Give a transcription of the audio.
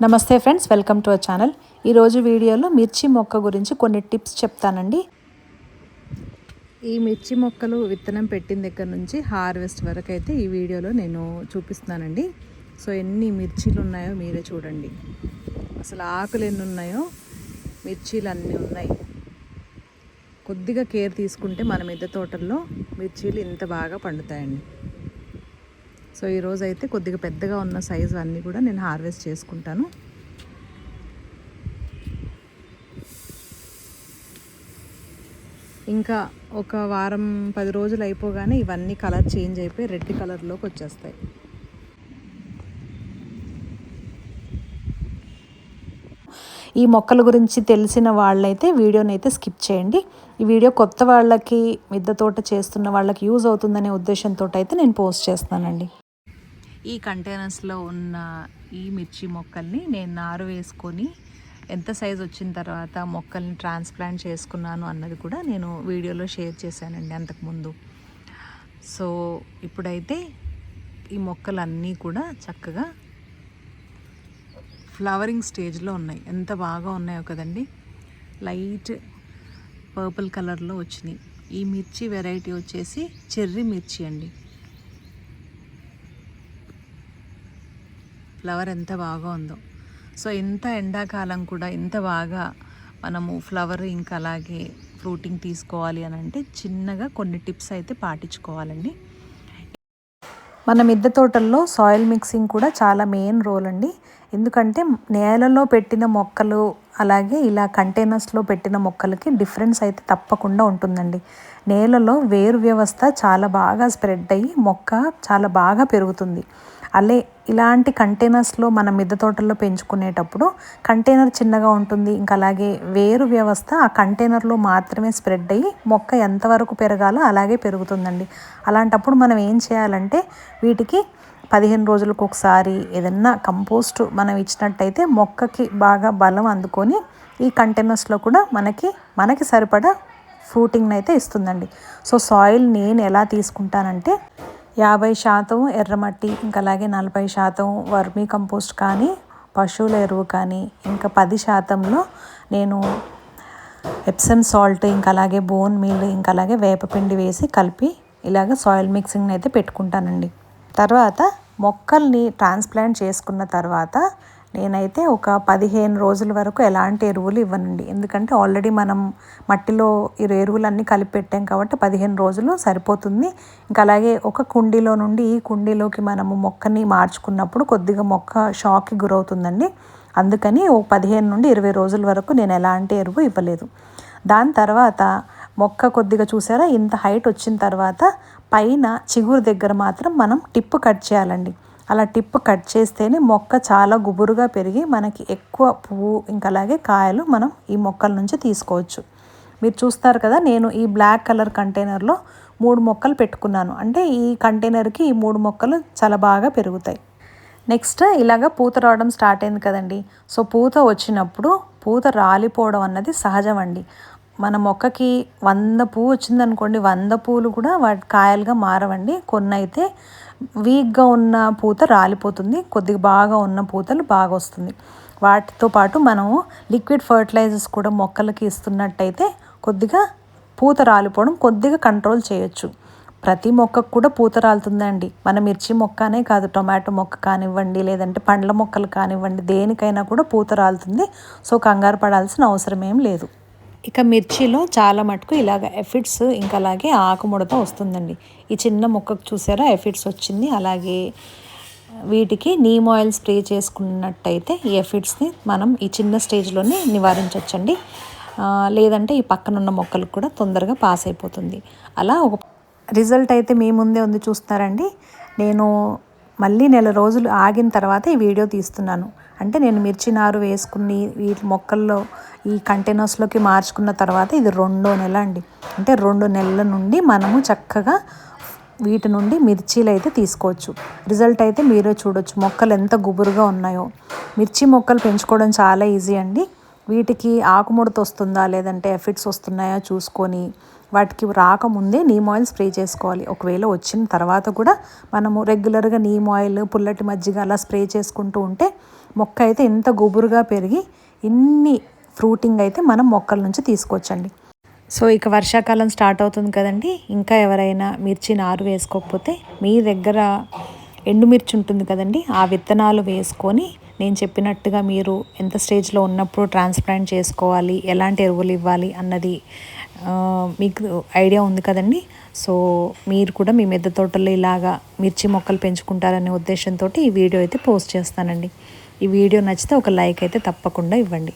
నమస్తే friends, welcome to our channel. ఈరోజు వీడియోలో మిర్చి మొక్క గురించి కొన్ని టిప్స్ చెప్తానండి. ఈ మిర్చి మొక్కలు విత్తనం పెట్టిన దగ్గర నుంచి హార్వెస్ట్ వరకు అయితే ఈ వీడియోలో నేను చూపిస్తున్నానండి. సో ఎన్ని మిర్చీలు ఉన్నాయో మీరే చూడండి. అసలు ఆకులు ఎన్ని ఉన్నాయో మిర్చీలు అన్నీ ఉన్నాయి. కొద్దిగా కేర్ తీసుకుంటే మన మిద్దె తోటల్లో మిర్చీలు ఇంత బాగా పండుతాయండి. సో ఈరోజు అయితే కొద్దిగా పెద్దగా ఉన్న సైజు అన్నీ కూడా నేను హార్వెస్ట్ చేసుకుంటాను. ఇంకా ఒక వారం 10 రోజులు అయిపోగానే ఇవన్నీ కలర్ చేంజ్ అయిపోయి రెడ్ కలర్లోకి వచ్చేస్తాయి. ఈ మొక్కల గురించి తెలిసిన వాళ్ళైతే వీడియోని అయితే స్కిప్ చేయండి. ఈ వీడియో కొత్త వాళ్ళకి, మిద్దె తోట చేస్తున్న వాళ్ళకి యూజ్ అవుతుందనే ఉద్దేశంతో అయితే నేను పోస్ట్ చేస్తానండి. ఈ కంటైనర్స్లో ఉన్న ఈ మిర్చి మొక్కల్ని నేను నారు వేసుకొని ఎంత సైజు వచ్చిన తర్వాత మొక్కల్ని ట్రాన్స్ప్లాంట్ చేసుకున్నాను అన్నది కూడా నేను వీడియోలో షేర్ చేశానండి అంతకుముందు. సో ఇప్పుడైతే ఈ మొక్కలన్నీ కూడా చక్కగా ఫ్లవరింగ్ స్టేజ్లో ఉన్నాయి. ఎంత బాగా ఉన్నాయో కదండి. లైట్ పర్పుల్ కలర్లో వచ్చినాయి. ఈ మిర్చి వెరైటీ వచ్చేసి చెర్రీ మిర్చి అండి. ఫ్లవర్ ఎంత బాగా ఉందో. సో ఇంత ఎండాకాలం కూడా ఇంత బాగా మనము ఫ్లవర్ ఇంకా అలాగే ఫ్రూటింగ్ తీసుకోవాలి అని అంటే చిన్నగా కొన్ని టిప్స్ అయితే పాటించుకోవాలండి. మన మిద్దె తోటల్లో సాయిల్ మిక్సింగ్ కూడా చాలా మెయిన్ రోల్ అండి. ఎందుకంటే నేలలో పెట్టిన మొక్కలు అలాగే ఇలా కంటైనర్స్లో పెట్టిన మొక్కలకి డిఫరెన్స్ అయితే తప్పకుండా ఉంటుందండి. నేలలో వేరు వ్యవస్థ చాలా బాగా స్ప్రెడ్ అయ్యి మొక్క చాలా బాగా పెరుగుతుంది. ఇలాంటి కంటైనర్స్లో మన మిద్దె తోటల్లో పెంచుకునేటప్పుడు కంటైనర్ చిన్నగా ఉంటుంది. ఇంకా అలాగే వేరు వ్యవస్థ ఆ కంటైనర్లో మాత్రమే స్ప్రెడ్ అయ్యి మొక్క ఎంతవరకు పెరగాలో అలాగే పెరుగుతుందండి. అలాంటప్పుడు మనం ఏం చేయాలంటే వీటికి 15 రోజులకు ఒకసారి ఏదన్నా కంపోస్ట్ మనం ఇచ్చినట్టయితే మొక్కకి బాగా బలం అందుకొని ఈ కంటైనర్స్లో కూడా మనకి సరిపడా ఫ్రూటింగ్ని అయితే ఇస్తుందండి. సో సాయిల్ నేను ఎలా తీసుకుంటానంటే 50% ఎర్రమట్టి, ఇంకా అలాగే 40% వర్మీ కంపోస్ట్ కానీ పశువుల ఎరువు కానీ, ఇంకా 10%లో నేను ఎప్సమ్ సాల్ట్, ఇంకా అలాగే బోన్ మీల్, ఇంకా అలాగే వేపపిండి వేసి కలిపి ఇలాగ సాయిల్ మిక్సింగ్ని అయితే పెట్టుకుంటానండి. తర్వాత మొక్కల్ని ట్రాన్స్ప్లాంట్ చేసుకున్న తర్వాత నేనైతే ఒక 15 రోజుల వరకు ఎలాంటి ఎరువులు ఇవ్వనండి. ఎందుకంటే ఆల్రెడీ మనం మట్టిలో ఈ ఎరువులన్నీ కలిపి పెట్టాం కాబట్టి 15 రోజులు సరిపోతుంది. ఇంకా అలాగే ఒక కుండీలో నుండి ఈ కుండీలోకి మనము మొక్కని మార్చుకున్నప్పుడు కొద్దిగా మొక్క షాక్కి గురవుతుందండి. అందుకని ఒక 15 నుండి 20 రోజుల వరకు నేను ఎలాంటి ఎరువు ఇవ్వలేదు. దాని తర్వాత మొక్క కొద్దిగా చూసారా ఇంత హైట్ వచ్చిన తర్వాత పైన చిగురు దగ్గర మాత్రం మనం టిప్పు కట్ చేయాలండి. అలా టిప్పు కట్ చేస్తేనే మొక్క చాలా గుబురుగా పెరిగి మనకి ఎక్కువ పువ్వు ఇంకా అలాగే కాయలు మనం ఈ మొక్కల నుంచి తీసుకోవచ్చు. మీరు చూస్తారు కదా, నేను ఈ బ్లాక్ కలర్ కంటైనర్లో 3 మొక్కలు పెట్టుకున్నాను. అంటే ఈ కంటైనర్కి ఈ 3 మొక్కలు చాలా బాగా పెరుగుతాయి. నెక్స్ట్ ఇలాగ పూత రావడం స్టార్ట్ అయింది కదండి. సో పూత వచ్చినప్పుడు పూత రాలిపోవడం అన్నది సహజం అండి. మన మొక్కకి 100 పువ్వు వచ్చిందనుకోండి, 100 పువ్వులు కూడా వాటి కాయలుగా మారవండి. కొన్ని అయితే వీక్గా ఉన్న పూత రాలిపోతుంది, కొద్దిగా బాగా ఉన్న పూతలు బాగా వస్తుంది. వాటితో పాటు మనము లిక్విడ్ ఫర్టిలైజర్స్ కూడా మొక్కలకి ఇస్తున్నట్టయితే కొద్దిగా పూత రాలిపోవడం కొద్దిగా కంట్రోల్ చేయొచ్చు. ప్రతి మొక్కకు కూడా పూత రాలుతుందండి. మన మిర్చి మొక్క అనే కాదు, టొమాటో మొక్క కానివ్వండి, లేదంటే పండ్ల మొక్కలు కానివ్వండి, దేనికైనా కూడా పూత రాలుతుంది. సో కంగారు పడాల్సిన అవసరం ఏం లేదు. ఇక మిర్చిలో చాలా మటుకు ఇలాగ ఎఫిడ్స్ ఇంకా అలాగే ఆకుముడత వస్తుందండి. ఈ చిన్న మొక్కకు చూసారా ఎఫిడ్స్ వచ్చింది. అలాగే వీటికి నీమ్ ఆయిల్ స్ప్రే చేసుకున్నట్టయితే ఈ ఎఫిడ్స్ని మనం ఈ చిన్న స్టేజ్లోనే నివారించవచ్చండి. లేదంటే ఈ పక్కనున్న మొక్కలకు కూడా తొందరగా పాస్ అయిపోతుంది. అలా ఒక రిజల్ట్ అయితే మీ ముందే ఉంది, చూస్తున్నారండి. నేను మళ్ళీ నెల రోజులు ఆగిన తర్వాత ఈ వీడియో తీస్తున్నాను. అంటే నేను మిర్చి నారు వేసుకుని వీటి మొక్కల్లో ఈ కంటైనర్స్లోకి మార్చుకున్న తర్వాత ఇది 2వ నెల అండి. అంటే 2 నెలల నుండి మనము చక్కగా వీటి నుండి మిర్చీలు అయితే తీసుకోవచ్చు. రిజల్ట్ అయితే మీరే చూడొచ్చు మొక్కలు ఎంత గుబురుగా ఉన్నాయో. మిర్చి మొక్కలు పెంచుకోవడం చాలా ఈజీ అండి. వీటికి ఆకుముడత వస్తుందా లేదంటే ఎఫిడ్స్ వస్తున్నాయా చూసుకొని వాటికి రాకముందే నీమ్ ఆయిల్ స్ప్రే చేసుకోవాలి. ఒకవేళ వచ్చిన తర్వాత కూడా మనము రెగ్యులర్గా నీమ్ ఆయిల్, పుల్లటి మజ్జిగ అలా స్ప్రే చేసుకుంటూ ఉంటే మొక్క అయితే ఎంత గుబురుగా పెరిగి ఇన్ని ఫ్రూటింగ్ అయితే మనం మొక్కల నుంచి తీసుకోవచ్చండి. సో ఇక వర్షాకాలం స్టార్ట్ అవుతుంది కదండి. ఇంకా ఎవరైనా మిర్చి నారు వేసుకోకపోతే మీ దగ్గర ఎండుమిర్చి ఉంటుంది కదండి, ఆ విత్తనాలు వేసుకొని నేను చెప్పినట్టుగా మీరు ఎంత స్టేజ్లో ఉన్నప్పుడు ట్రాన్స్ప్లాంట్ చేసుకోవాలి, ఎలాంటి ఎరువులు ఇవ్వాలి అన్నది మీకు ఐడియా ఉంది కదండి. సో మీరు కూడా మీ మిద్దె తోటలో ఇలాగా మిర్చి మొక్కలు పెంచుకుంటారనే ఉద్దేశంతో ఈ వీడియో అయితే పోస్ట్ చేస్తానండి. ఈ వీడియో నచ్చితే ఒక లైక్ అయితే తప్పకుండా ఇవ్వండి.